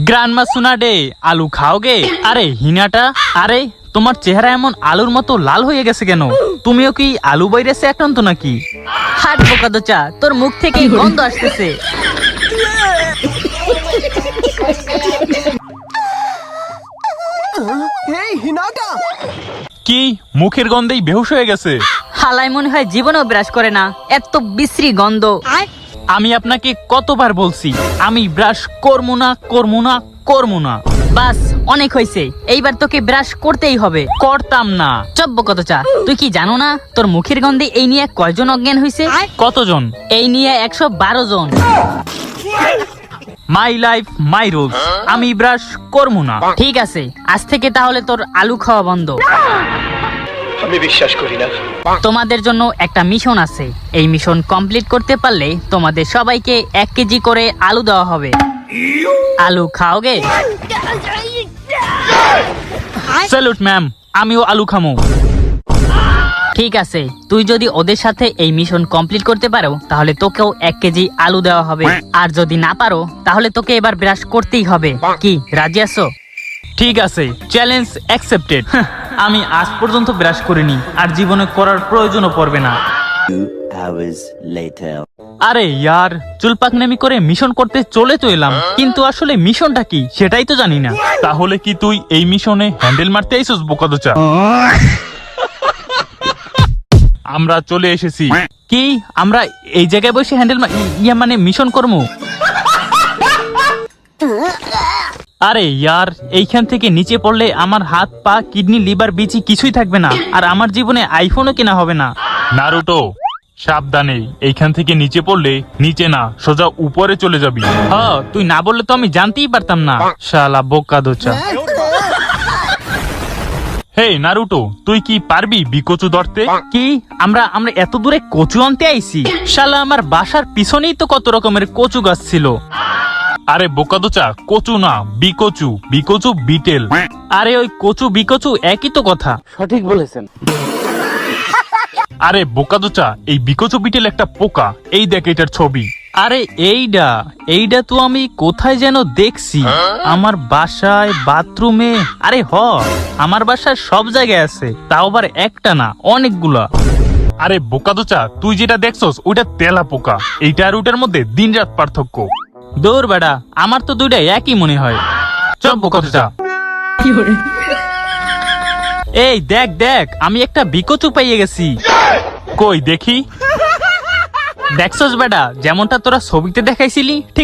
গ্রান্ডমা সুনাডে আলু খাওগে? আরে হিনাটা, আরে তোমার চেহারা এমন আলুর মতো লাল হয়ে গেছে কেন? তুমিও কি আলু ভাইরাসে আক্রান্ত নাকি? হাট বোকাদোচা, তোর মুখ থেকে গন্ধ আসতেছে। কি মুখের গন্ধেই বেহুশ হয়ে গেছে? হালাই মনে হয় জীবনেও ব্রাশ করে না, এত বিশ্রী গন্ধ। আমি আপনাকে কতবার বলছি আমি ব্রাশ করবো না করবো না করবো না। বাস অনেক হয়েছে, এইবার তোকে ব্রাশ করতেই হবে। করতাম না। চপ বোকাদোচা, তুই কি জানো না তোর মুখের গন্ধে এই নিয়ে কয়জন অজ্ঞান হয়েছে? কতজন? এই নিয়ে 112 জন। মাই লাইফ মাই রুলস, আমি ব্রাশ করবো না। ঠিক আছে, আজ থেকে তাহলে তোর আলু খাওয়া বন্ধ। আমি বিশ্বাস করি না। তোমাদের জন্য একটা মিশন আছে, এই মিশন কমপ্লিট করতে পারলে তোমাদের সবাইকে 1 কেজি করে আলু দেওয়া হবে। আলু খাওগে? স্যালুট ম্যাম, আমিও আলু খামো। ঠিক আছে, তুই যদি ওদের সাথে এই মিশন কমপ্লিট করতে পারো তাহলে তোকেও 1 কেজি আলু দেওয়া হবে, আর যদি না পারো তাহলে তোকে এবার ব্রাশ করতেই হবে। কি রাজি আছো? ঠিক আছে, চ্যালেঞ্জ অ্যাকসেপ্টেড। আমি আজ পর্যন্ত ব্রাশ করিনি, আর জীবনে করার প্রয়োজনও পড়বে না। 2 hours later. আরে ইয়ার, চুলপাকনামি করে মিশন করতে চলে তো এলাম, কিন্তু আসলে মিশনটা কি সেটাই তো জানি না। তাহলে কি তুই এই মিশনে হ্যান্ডেল মারতে আইছস বোকাদোচা? আমরা চলে এসেছি। কি আমরা এই জায়গায় বসে হ্যান্ডেল মানে মিশন করবো? আরে ইয়ার, এইখান থেকে নিচে পড়লে আমার হাত পা কিডনি লিভার বিচি কিছুই থাকবে না, আর আমার জীবনে আইফোনও কেনা হবে না। নারুটো সাবধানে, এইখান থেকে নিচে পড়লে নিচে না সোজা উপরে চলে যাবি। হ্যাঁ, তুই না বললে তো আমি জানতেই পারতাম না। শালা বোকাদোচা। হে নারুটো, তুই কি পারবি বিকচু ধরতে? কি আমরা আমরা এত দূরে কচু আনতে আইছি? শালা আমার বাসার পিছনেই তো কত রকমের কচু গাছ ছিল। আরে বোকাদোচা, কচু না বিকচু, বিকচু বিটেল। আরে ওই কচু বিকচু একই তো কথা। সঠিক বলেছেন। আরে বোকাদোচা, এই বিকচু বিটেল একটা পোকা, এই দেখ এটার ছবি। আরে এইটা তো আমি কোথায় যেন দেখছি, আমার বাসায়, বাথরুমে। আরে আমার বাসায় সব জায়গায় আছে, তাও আবার একটা না অনেকগুলা। আরে বোকাদোচা, তুই যেটা দেখছস ওইটা তেলা পোকা, এইটা আর ওইটার মধ্যে দিন রাত পার্থক্য। দৌড় বেড়া, আমার তো দুইটা একই মনে হয়। চল বোকাদোচা। এই দেখ দেখ, আমি একটা বিকচু পাইয়ে গেছি। কই দেখি। দেখছস বেটা, যেমনটা তোরা ছবিতে দেখাইছিলি ঠিক